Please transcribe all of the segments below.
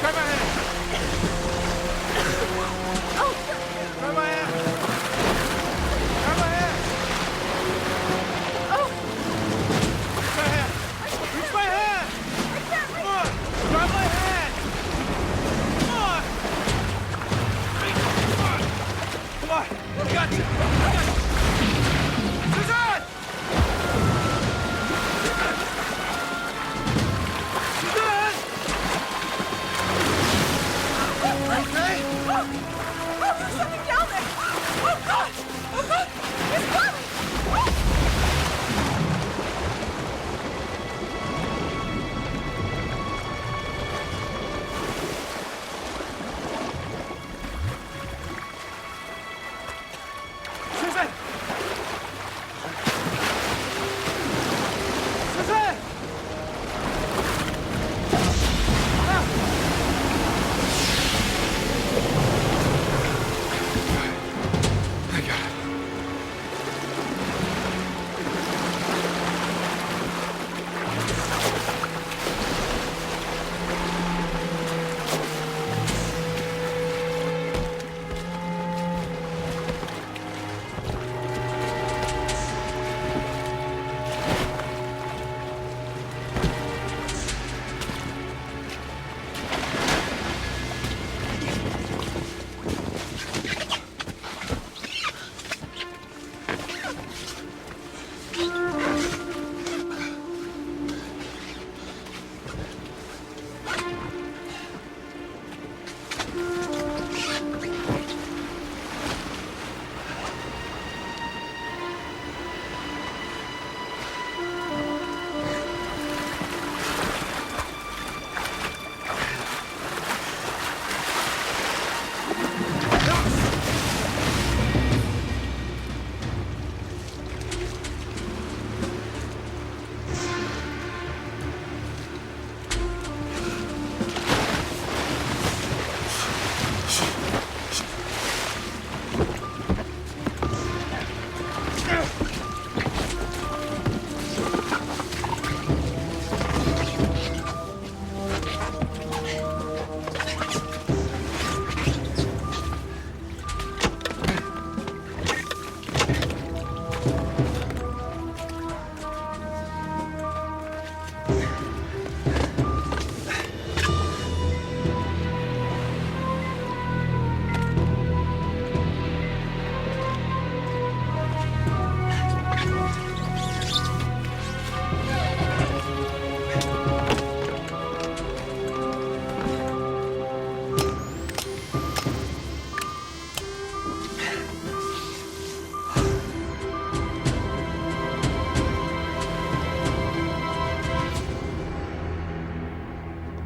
Grab my hand! Oh! Grab my hand! Grab my hand! Oh! My hand! Reach my hand! I can't reach! Come on! Grab my hand! Come on! Come on! Come on! I got you! I got you! Suzanne! Suzanne! Okay? Oh, there's something down there! Oh, God! Oh, God! It's coming! Oh! Suzanne! Suzanne! Ah! I got it.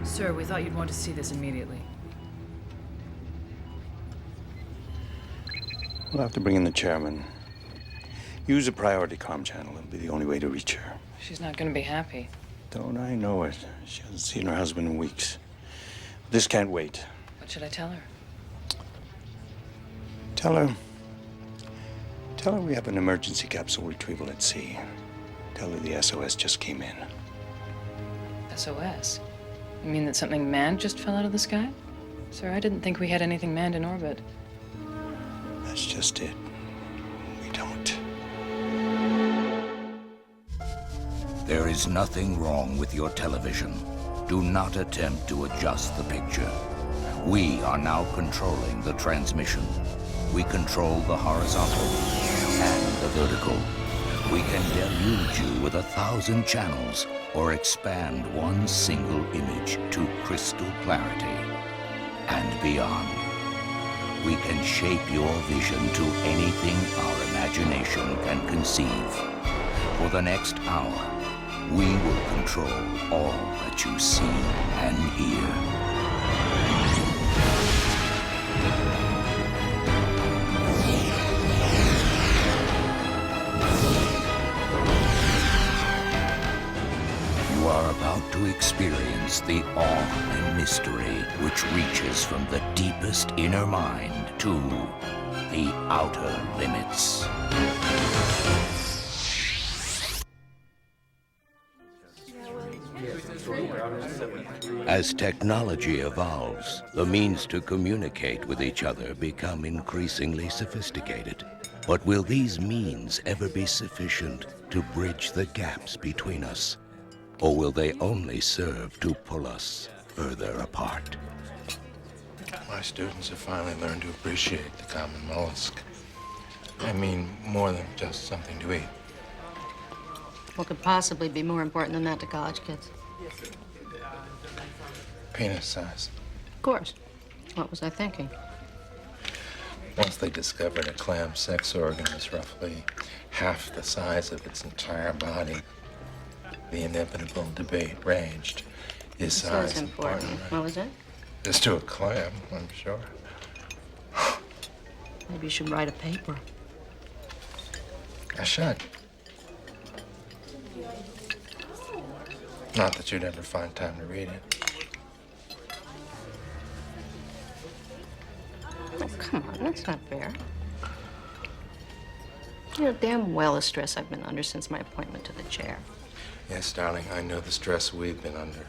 Sir, we thought you'd want to see this immediately. We'll have to bring in the chairman. Use a priority comm channel. It'll be the only way to reach her. She's not going to be happy. Don't I know it? She hasn't seen her husband in weeks. This can't wait. What should I tell her? Tell her we have an emergency capsule retrieval at sea. Tell her the SOS just came in. SOS? You mean that something manned just fell out of the sky? Sir, I didn't think we had anything manned in orbit. That's just it. We don't. There is nothing wrong with your television. Do not attempt to adjust the picture. We are now controlling the transmission. We control the horizontal and the vertical. We can deluge you with 1,000 channels or expand one single image to crystal clarity and beyond. We can shape your vision to anything our imagination can conceive. For the next hour, we will control all that you see and hear. You are about to experience the awe and mystery which reaches from the deepest inner mind to the outer limits. As technology evolves, the means to communicate with each other become increasingly sophisticated. But will these means ever be sufficient to bridge the gaps between us? Or will they only serve to pull us further apart? My students have finally learned to appreciate the common mollusk. I mean, more than just something to eat. What could possibly be more important than that to college kids? Penis size. Of course. What was I thinking? Once they discovered a clam sex organ is roughly half the size of its entire body, the inevitable debate raged. Is So size it's important. What was it? Just to a clam, I'm sure. Maybe you should write a paper. I should. Not that you'd ever find time to read it. Oh, come on, that's not fair. You know damn well the stress I've been under since my appointment to the chair. Yes, darling, I know the stress we've been under.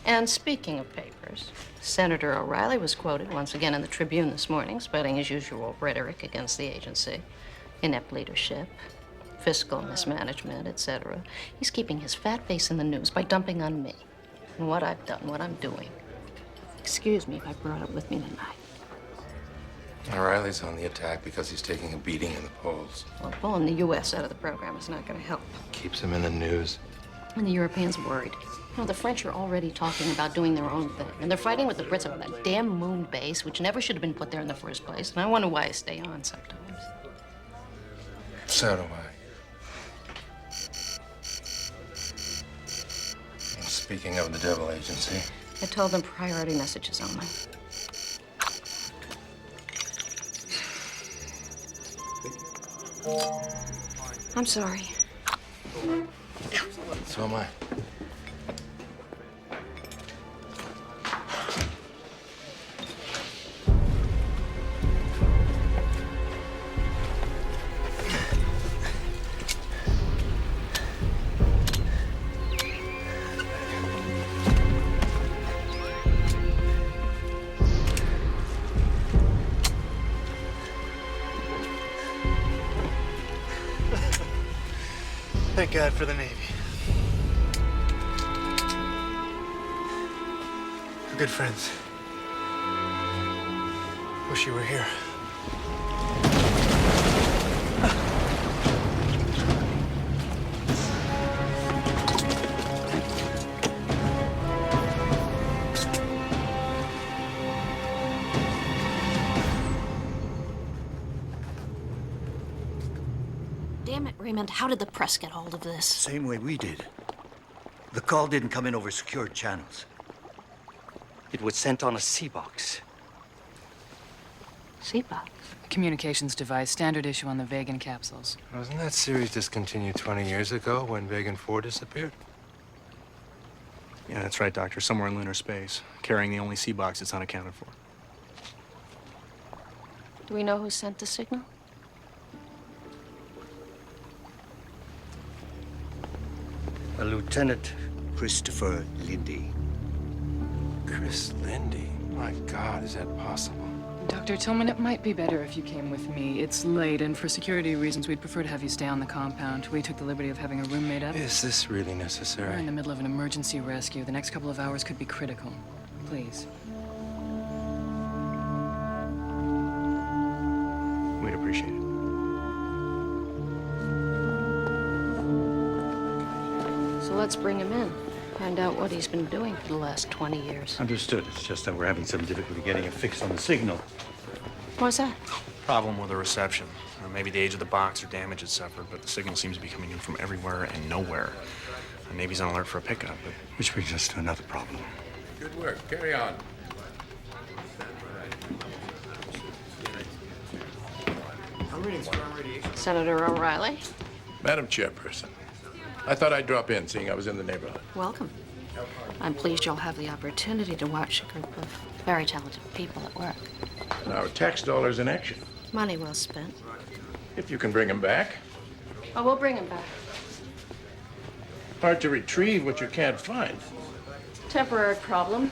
And speaking of papers, Senator O'Reilly was quoted once again in the Tribune this morning, spreading his usual rhetoric against the agency. Inept leadership, fiscal mismanagement, etc. He's keeping his fat face in the news by dumping on me and what I've done, what I'm doing. Excuse me if I brought it with me tonight. O'Reilly's on the attack because he's taking a beating in the polls. Well, pulling the U.S. out of the program is not going to help. Keeps him in the news. And the Europeans worried. You know, the French are already talking about doing their own thing. And they're fighting with the Brits over that damn moon base, which never should have been put there in the first place. And I wonder why I stay on sometimes. So do I. Speaking of the devil agency. I told them priority messages only. I'm sorry. So am I. Thank God for the Navy. We're good friends. Wish you were here. Damn it, Raymond. How did the press get hold of this? Same way we did. The call didn't come in over secured channels. It was sent on a C-box. C-box. Communications device, standard issue on the Vegan capsules. Wasn't that series discontinued 20 years ago when Vegan 4 disappeared? Yeah, that's right, Doctor. Somewhere in lunar space, carrying the only C-box it's unaccounted for. Do we know who sent the signal? A Lieutenant Christopher Lindy. Chris Lindy. My God, is that possible? Dr. Tillman, it might be better if you came with me. It's late, and for security reasons, we'd prefer to have you stay on the compound. We took the liberty of having a room made up. Is this really We're in necessary? the middle of an emergency rescue. The next couple of hours could be critical. Please. We'd appreciate it. So let's bring him in. Find out what he's been doing for the last 20 years. Understood. It's just that we're having some difficulty getting a fix on the signal. What's that? Problem with the reception. Or maybe the age of the box or damage it suffered, but the signal seems to be coming in from everywhere and nowhere. The Navy's on alert for a pickup, but... Which brings us to another problem. Good work. Carry on. Senator O'Reilly, Madam Chairperson, I thought I'd drop in, seeing I was in the neighborhood. welcome. I'm pleased you'll have the opportunity to watch a group of very talented people at work. And our tax dollars in action. Money well spent. If you can bring them back. Oh, we'll bring him back. Hard to retrieve what you can't find. Temporary problem.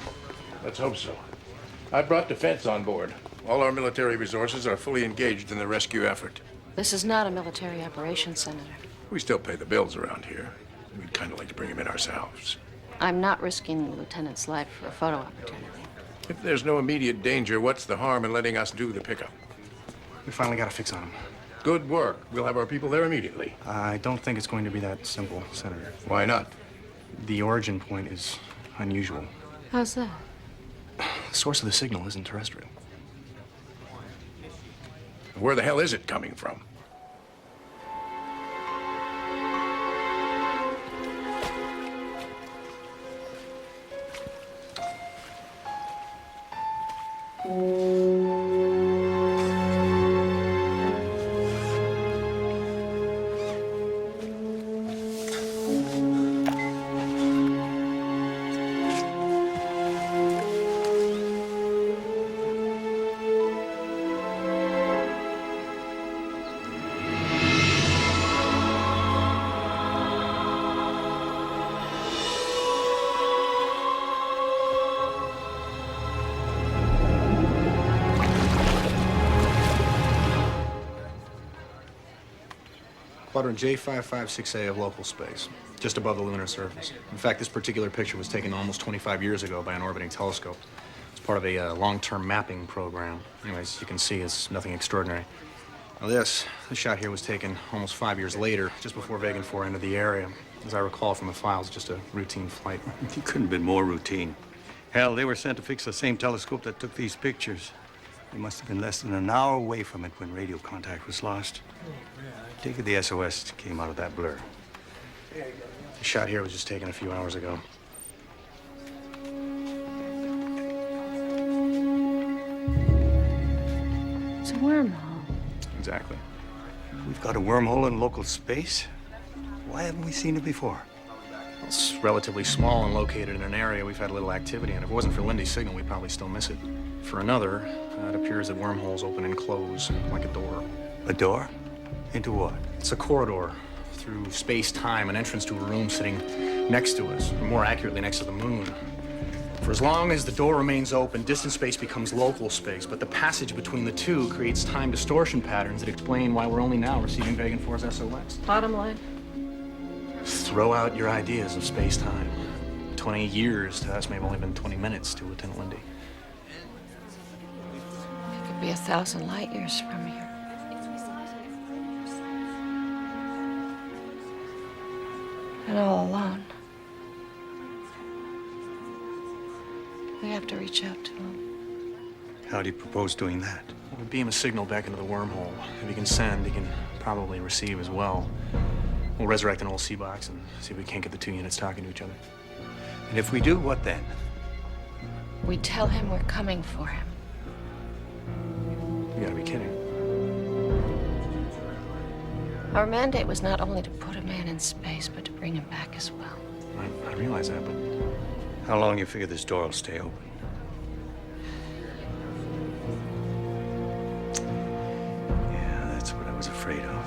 Let's hope so. I brought defense on board. All our military resources are fully engaged in the rescue effort. This is not a military operation, Senator. We still pay the bills around here. We'd kind of like to bring him in ourselves. I'm not risking the lieutenant's life for a photo opportunity. If there's no immediate danger, what's the harm in letting us do the pickup? We finally got a fix on him. Good work. We'll have our people there immediately. I don't think it's going to be that simple, Senator. Why not? The origin point is unusual. How's that? The source of the signal isn't terrestrial. Where the hell is it coming from? Quadrant J556A of local space, just above the lunar surface. In fact, this particular picture was taken almost 25 years ago by an orbiting telescope. It's part of a long-term mapping program. Anyways, you can see it's nothing extraordinary. Now this shot here was taken almost 5 years later, just before Vegan 4 entered the area. As I recall from the files, just a routine flight. It couldn't have been more routine. Hell, they were sent to fix the same telescope that took these pictures. They must have been less than an hour away from it when radio contact was lost. Take it the SOS came out of that blur. The shot here was just taken a few hours ago. It's a wormhole. Exactly. We've got a wormhole in local space? Why haven't we seen it before? It's relatively small and located in an area we've had little activity in. If it wasn't for Lindy's signal, we'd probably still miss it. For another, it appears that wormholes open and close like a door. A door? Into what? It's a corridor through space-time, an entrance to a room sitting next to us, or more accurately, next to the moon. For as long as the door remains open, distant space becomes local space, but the passage between the two creates time distortion patterns that explain why we're only now receiving Vegan 4's SOS. Bottom line? Throw out your ideas of space-time. 20 years to us may have only been 20 minutes to Lieutenant Lindy. It could be 1,000 light years from here. And all alone. We have to reach out to him. How do you propose doing that? We'll beam a signal back into the wormhole. If he can send, he can probably receive as well. We'll resurrect an old C-box and see if we can't get the two units talking to each other. And if we do, what then? We tell him we're coming for him. You gotta be kidding. Our mandate was not only to put a man in space, but to bring him back as well. I realize that, but... How long you figure this door will stay open? Yeah, that's what I was afraid of.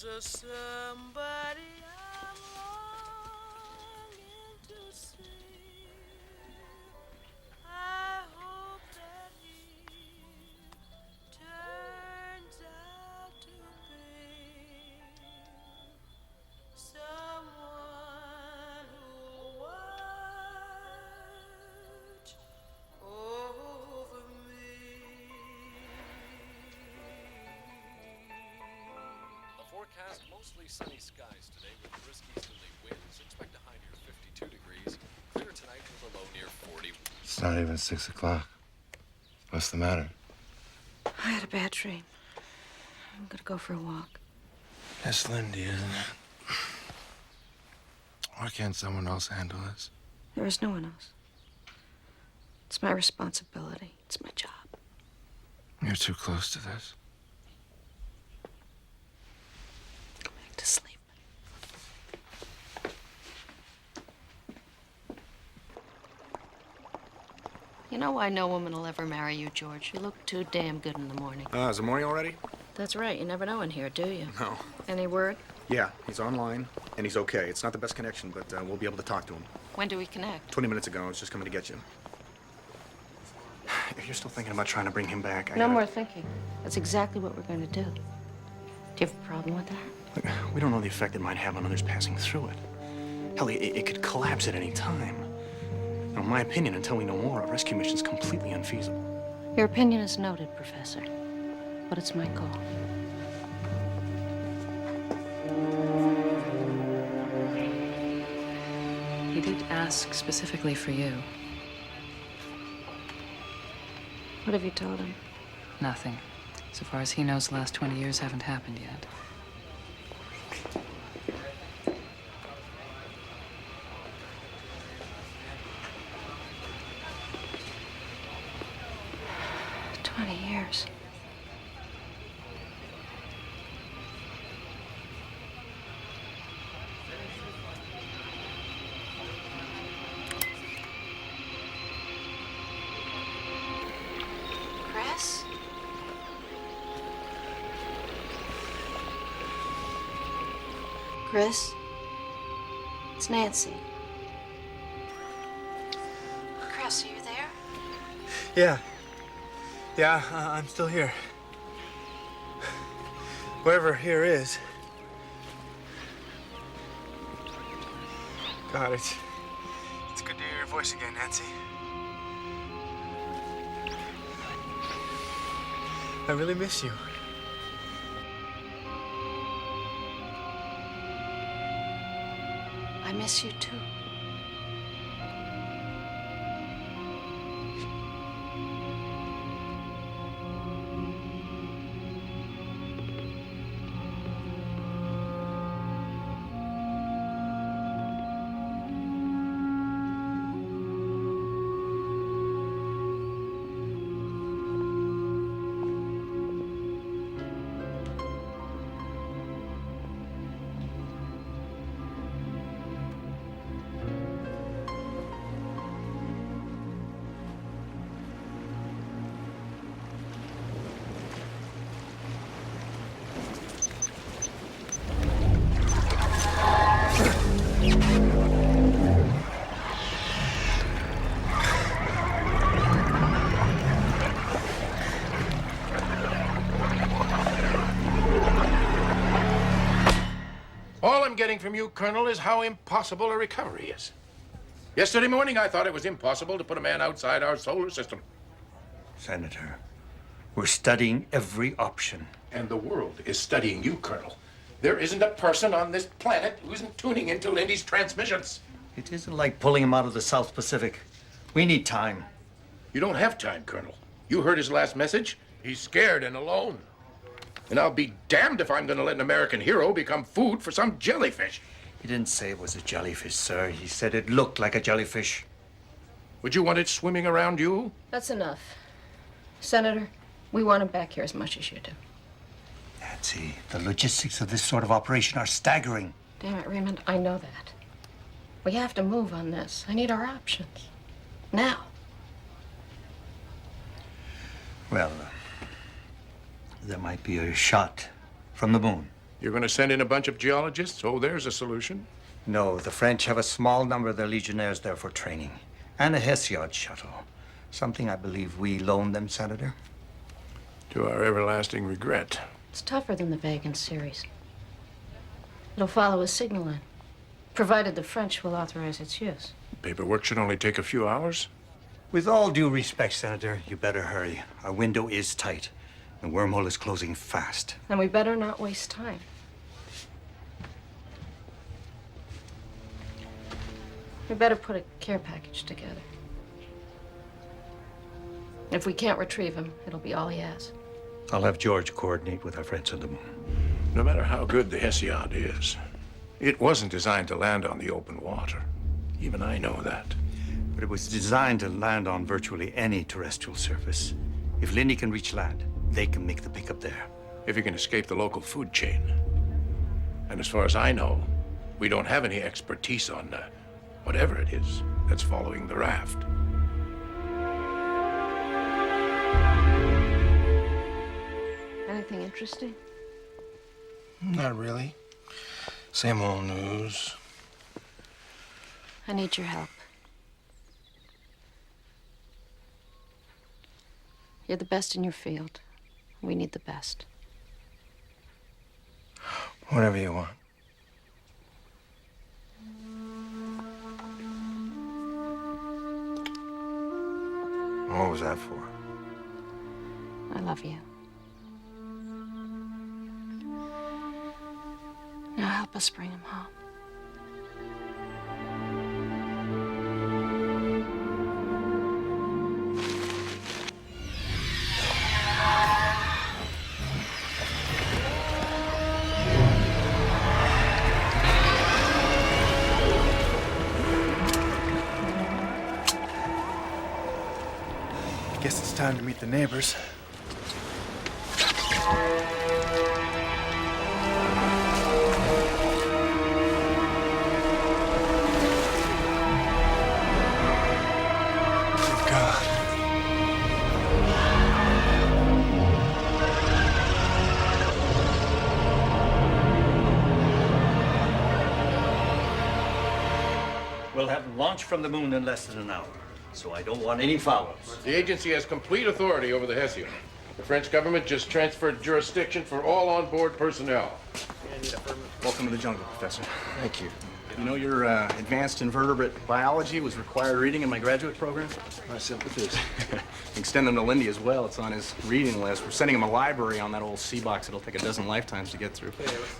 There's a somebody I'm longing to see. I hope that he turns out to be someone who'll watch over me. The forecast, mostly sunny skies today with brisk easterly winds. Expect a high near 52 degrees. Clear tonight with a low near 40. It's not even 6 o'clock. What's the matter? I had a bad dream. I'm gonna go for a walk. That's Lindy, isn't it? Why can't someone else handle this? There is no one else. It's my responsibility. It's my job. You're too close to this. Go back to sleep. You know why no woman will ever marry you, George? You look too damn good in the morning. Is it morning already? That's right. You never know in here, do you? No. Any word? Yeah, he's online, and he's okay. It's not the best connection, but we'll be able to talk to him. When do we connect? 20 minutes ago, I was just coming to get you. If you're still thinking about trying to bring him back, No more thinking. That's exactly what we're going to do. Do you have a problem with that? Look, we don't know the effect it might have on others passing through it. Hell, it could collapse at any time. Now, in my opinion, until we know more, a rescue mission's completely unfeasible. Your opinion is noted, Professor. But it's my call. He did ask specifically for you. What have you told him? Nothing. So far as he knows, the last 20 years haven't happened yet. Years. Chris? Chris? It's Nancy. Chris, are you there? Yeah. Yeah, I'm still here. Wherever here is. God, it's good to hear your voice again, Nancy. I really miss you. I miss you too. All I'm getting from you, Colonel, is how impossible a recovery is. Yesterday morning, I thought it was impossible to put a man outside our solar system. Senator, we're studying every option. And the world is studying you, Colonel. There isn't a person on this planet who isn't tuning into Lindy's transmissions. It isn't like pulling him out of the South Pacific. We need time. You don't have time, Colonel. You heard his last message? He's scared and alone. And I'll be damned if I'm going to let an American hero become food for some jellyfish. He didn't say it was a jellyfish, sir. He said it looked like a jellyfish. Would you want it swimming around you? That's enough. Senator, we want him back here as much as you do. Nancy, the logistics of this sort of operation are staggering. Damn it, Raymond, I know that. We have to move on this. I need our options. Now. Well, there might be a shot from the moon. You're going to send in a bunch of geologists? Oh, there's a solution. No, the French have a small number of their legionnaires there for training. And a Hesiod shuttle. Something I believe we loaned them, Senator. To our everlasting regret. It's tougher than the Vegan series. It'll follow a signal line, provided the French will authorize its use. Paperwork should only take a few hours. With all due respect, Senator, you better hurry. Our window is tight. The wormhole is closing fast. Then we better not waste time. We better put a care package together. If we can't retrieve him, it'll be all he has. I'll have George coordinate with our friends on the moon. No matter how good the Hesiod is, it wasn't designed to land on the open water. Even I know that. But it was designed to land on virtually any terrestrial surface. If Lindy can reach land, they can make the pickup there. If you can escape the local food chain. And as far as I know, we don't have any expertise on whatever it is that's following the raft. Anything interesting? Not really. Same old news. I need your help. You're the best in your field. We need the best. Whatever you want. What was that for? I love you. Now help us bring him home. Guess it's time to meet the neighbors. We'll have launch from the moon in less than an hour, so I don't want any foul-ups. The agency has complete authority over the Hesiod. The French government just transferred jurisdiction for all on-board personnel. Welcome to the jungle, Professor. Thank you. You know, your advanced invertebrate biology was required reading in my graduate program? My sympathies. Extend them to Lindy as well. It's on his reading list. We're sending him a library on that old sea box it'll take a dozen lifetimes to get through.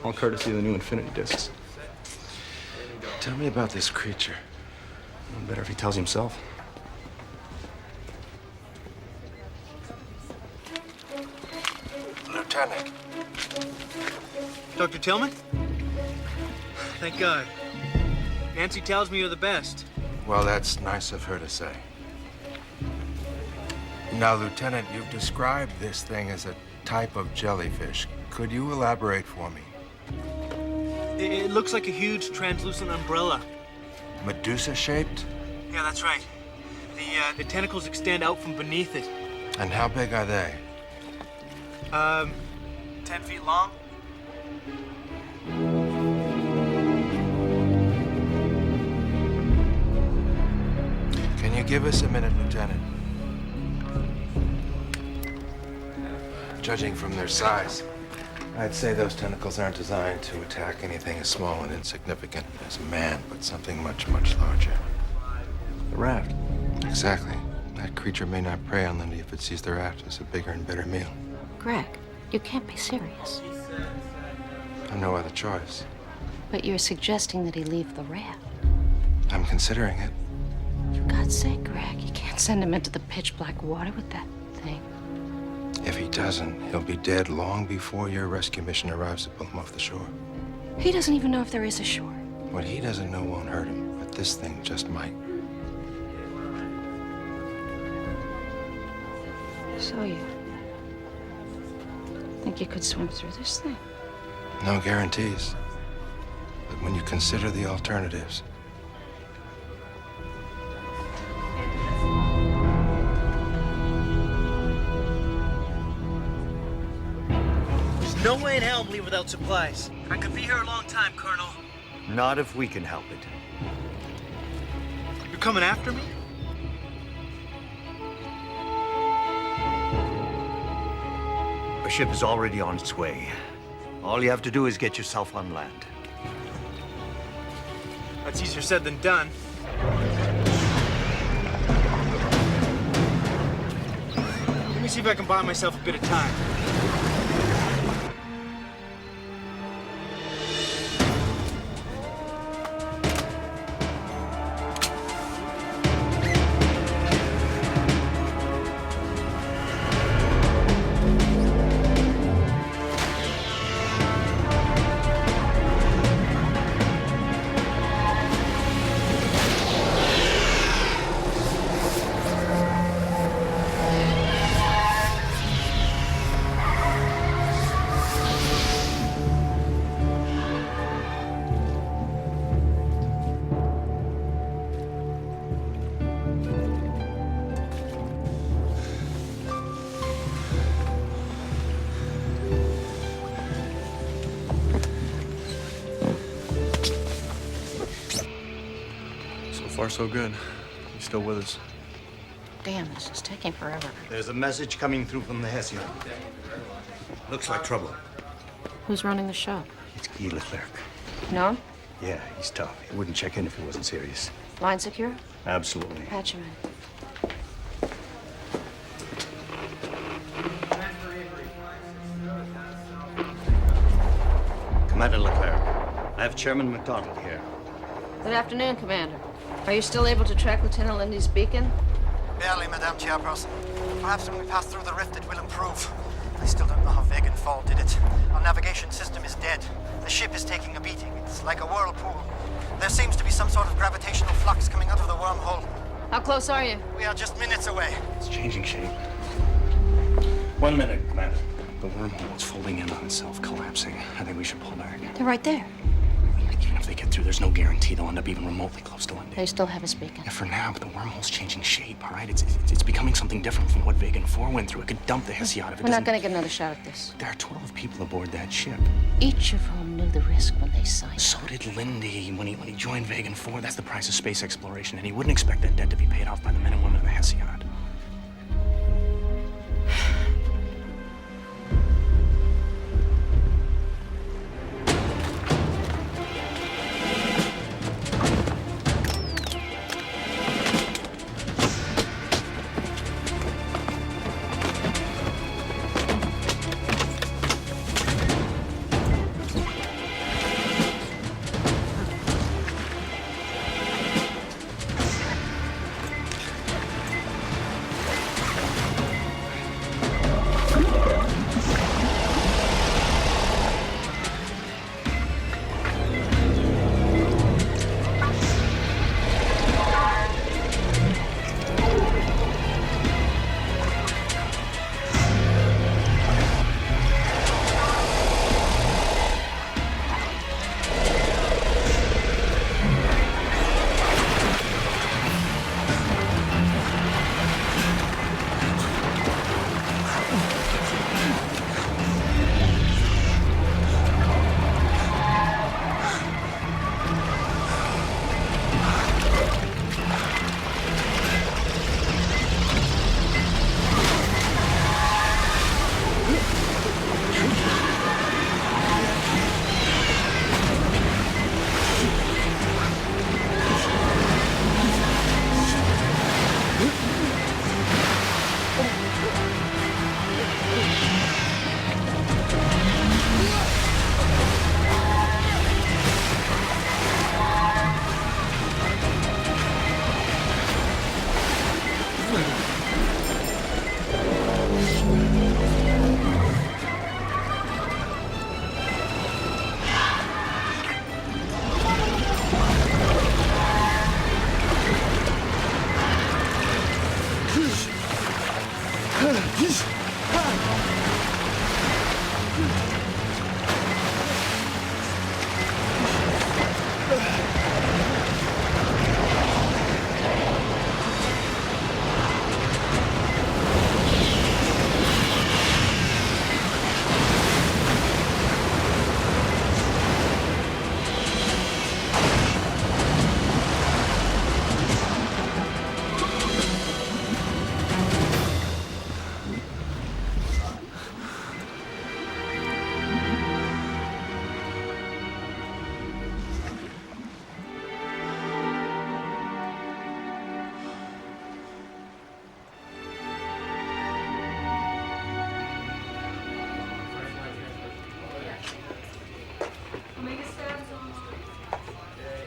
All courtesy of the new Infinity discs. Tell me about this creature. Better if he tells himself. Lieutenant. Dr. Tillman? Thank God. Nancy tells me you're the best. Well, that's nice of her to say. Now, Lieutenant, you've described this thing as a type of jellyfish. Could you elaborate for me? It looks like a huge translucent umbrella. Medusa-shaped? Yeah, that's right. The tentacles extend out from beneath it. And how big are they? 10 feet long. Can you give us a minute, Lieutenant? Judging from their size, I'd say those tentacles aren't designed to attack anything as small and insignificant as man, but something much, much larger. The raft. Exactly. That creature may not prey on Lindy if it sees the raft as a bigger and better meal. Greg, you can't be serious. I've no other choice. But you're suggesting that he leave the raft. I'm considering it. For God's sake, Greg, you can't send him into the pitch black water with that thing. If he doesn't, he'll be dead long before your rescue mission arrives to pull him off the shore. He doesn't even know if there is a shore. What he doesn't know won't hurt him, but this thing just might. So you think you could swim through this thing? No guarantees. But when you consider the alternatives, No way in hell I'm leaving without supplies. I could be here a long time, Colonel. Not if we can help it. You're coming after me? A ship is already on its way. All you have to do is get yourself on land. That's easier said than done. Let me see if I can buy myself a bit of time. So far, so good. He's still with us. Damn, this is taking forever. There's a message coming through from the Hessian. Looks like trouble. Who's running the show? It's Guy Leclerc. No? Yeah, he's tough. He wouldn't check in if it wasn't serious. Line secure? Absolutely. Patch him in. Commander Leclerc, I have Chairman McDonald here. Good afternoon, Commander. Are you still able to track Lieutenant Lindy's beacon? Barely, Madame Chairperson. Perhaps when we pass through the rift, it will improve. I still don't know how Vegan Fall did it. Our navigation system is dead. The ship is taking a beating. It's like a whirlpool. There seems to be some sort of gravitational flux coming out of the wormhole. How close are you? We are just minutes away. It's changing shape. 1 minute, Commander. The wormhole is folding in on itself, collapsing. I think we should pull back. They're right there. Even if they get through, there's no guarantee they'll end up even remotely close to Lindy. They still have his beacon. Yeah, for now, but the wormhole's changing shape, all right? It's becoming something different from what Vegan 4 went through. It could dump the Hesiod if it We're doesn't... not going to get another shot at this. There are 12 people aboard that ship. Each of whom knew the risk when they signed So did Lindy when he joined Vegan 4. That's the price of space exploration, and he wouldn't expect that debt to be paid off by the men and women of the Hesiod.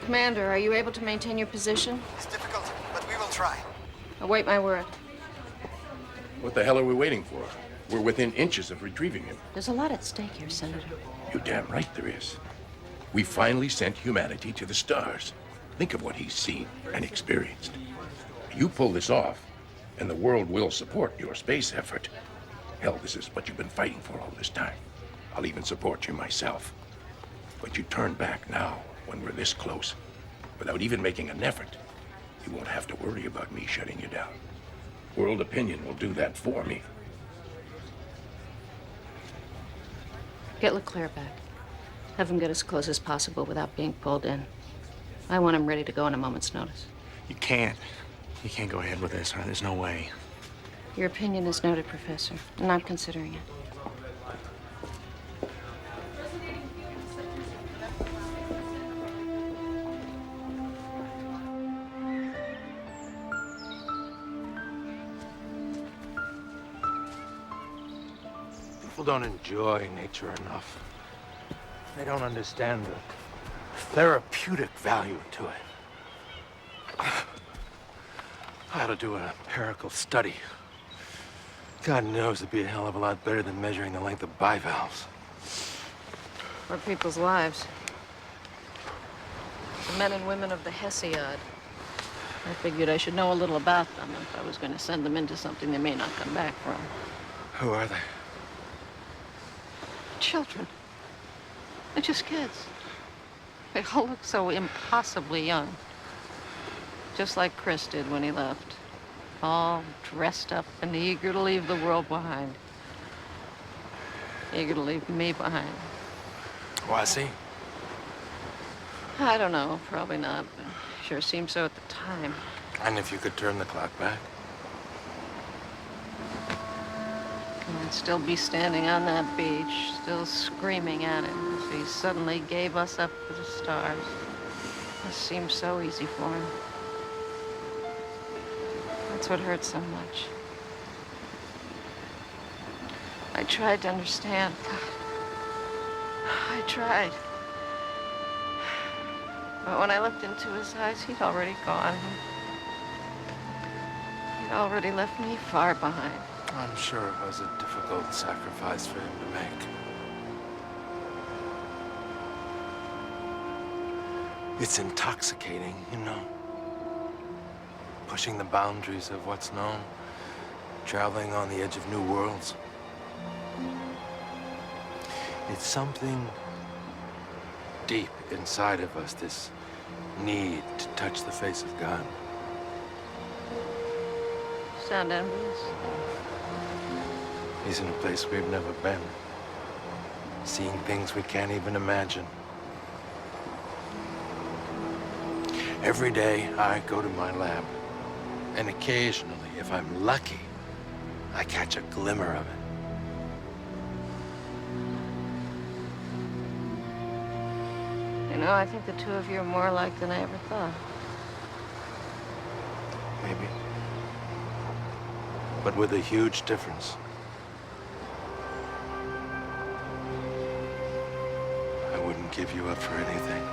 Commander, are you able to maintain your position? It's difficult, but we will try. Await my word. What the hell are we waiting for? We're within inches of retrieving him. There's a lot at stake here, Senator. You're damn right there is. We finally sent humanity to the stars. Think of what he's seen and experienced. You pull this off, and the world will support your space effort. Hell, this is what you've been fighting for all this time. I'll even support you myself. But you turn back now, when we're this close, without even making an effort. You won't have to worry about me shutting you down. World opinion will do that for me. Get LeClaire back. Have him get as close as possible without being pulled in. I want him ready to go on a moment's notice. You can't. You can't go ahead with this, right? There's no way. Your opinion is noted, Professor. I'm not considering it. People don't enjoy nature enough. They don't understand the therapeutic value to it. I ought to do an empirical study. God knows it'd be a hell of a lot better than measuring the length of bivalves. Or people's lives. The men and women of the Hesiod. I figured I should know a little about them if I was going to send them into something they may not come back from. Who are they? Children. They're just kids. They all look so impossibly young. Just like Chris did when he left. All dressed up and eager to leave the world behind. Eager to leave me behind. Was he? I don't know, probably not, but sure seemed so at the time. And if you could turn the clock back? I'd still be standing on that beach, still screaming at him if he suddenly gave us up for the stars. It seemed so easy for him. That's what hurt so much. I tried to understand. I tried. But when I looked into his eyes, he'd already gone. He'd already left me far behind. I'm sure it was a difficult sacrifice for him to make. It's intoxicating, you know. Pushing the boundaries of what's known. Traveling on the edge of new worlds. It's something deep inside of us, this need to touch the face of God. Sound envious? He's in a place we've never been. Seeing things we can't even imagine. Every day I go to my lab, and occasionally, if I'm lucky, I catch a glimmer of it. You know, I think the two of you are more alike than I ever thought. Maybe. But with a huge difference. I wouldn't give you up for anything.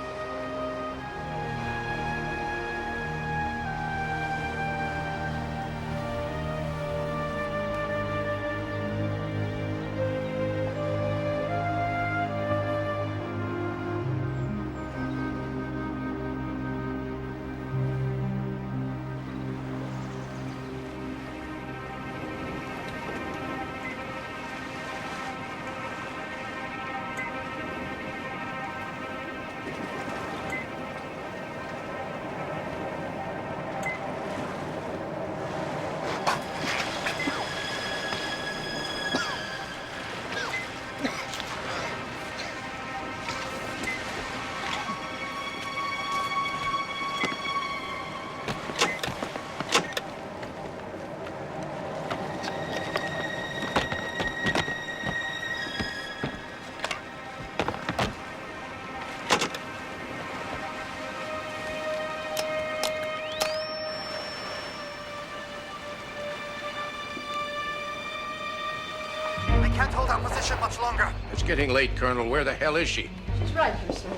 I can't hold our position much longer. It's getting late, Colonel. Where the hell is she? She's right here, sir.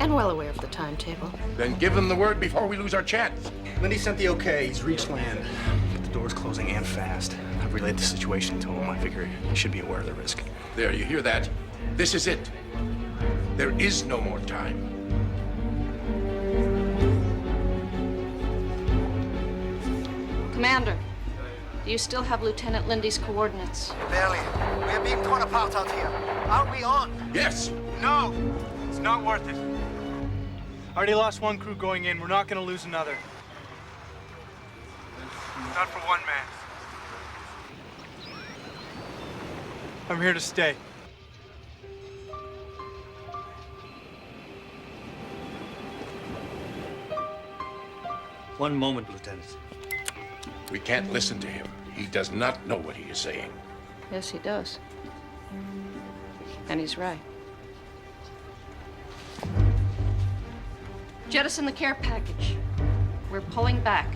And well aware of the timetable. Then give them the word before we lose our chance. Lindy sent the okay. He's reached land. The door's closing and fast. I've relayed the situation to him. I figure he should be aware of the risk. There, you hear that? This is it. There is no more time. Commander, do you still have Lieutenant Lindy's coordinates? Barely. We are being torn apart out here. Aren't we on? Yes. No, it's not worth it. Already lost one crew going in. We're not going to lose another. Not for one man. I'm here to stay. One moment, Lieutenant. We can't listen to him. He does not know what he is saying. Yes, he does. And he's right. Jettison the care package. We're pulling back.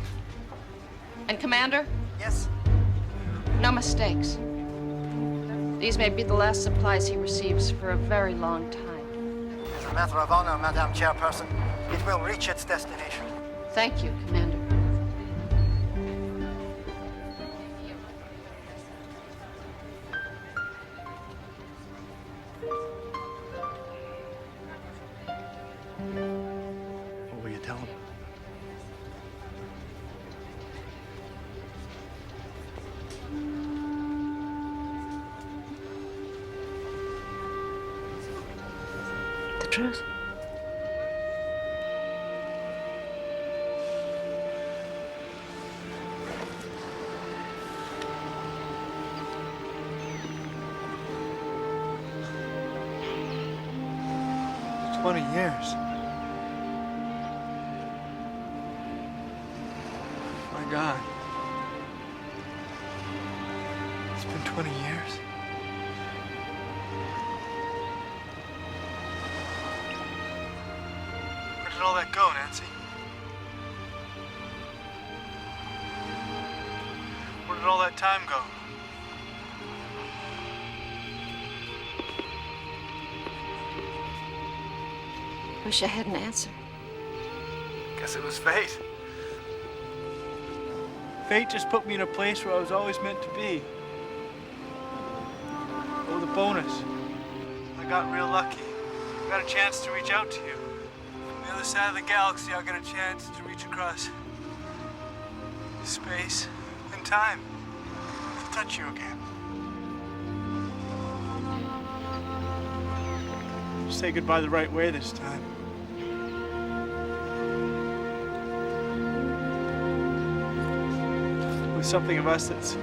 And Commander? Yes? No mistakes. These may be the last supplies he receives for a very long time. As a matter of honor, Madam Chairperson, it will reach its destination. Thank you, Commander. What will you tell him? The truth. It's 20 years. My God. It's been 20 years. Where did all that go, Nancy? Where did all that time go? Wish I had an answer. Guess it was fate. Fate just put me in a place where I was always meant to be. But with a bonus. I got real lucky. I got a chance to reach out to you. From the other side of the galaxy, I got a chance to reach across space and time to touch you again. Say goodbye the right way this time. With something of us that's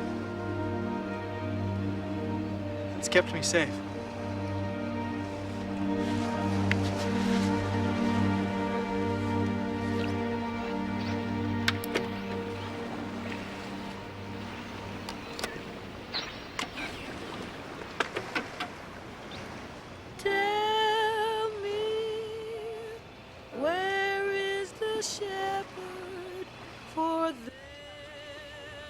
kept me safe. Tell me, where is the shepherd for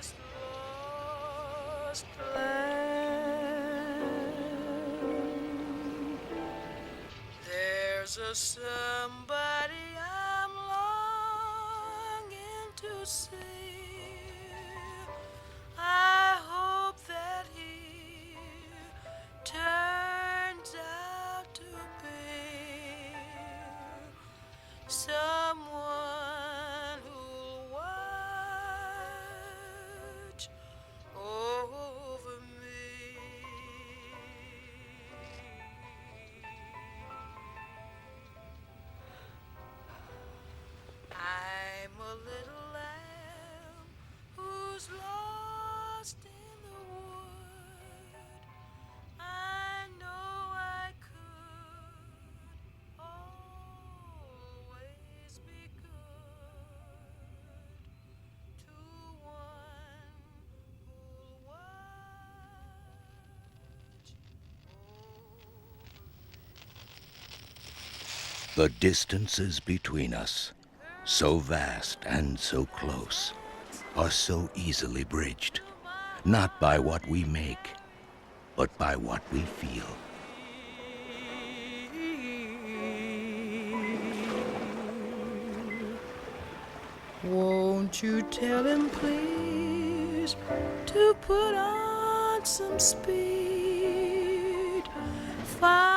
this lost land? There's a somebody I'm longing to see. I hope that he turns out to be someone who'll watch over me. I'm a little lamb who's lost in the wood. I know I could always be good to one who'll watch over me. The distances between us, so vast and so close, are so easily bridged, not by what we make, but by what we feel. Won't you tell him, please, to put on some speed? Fire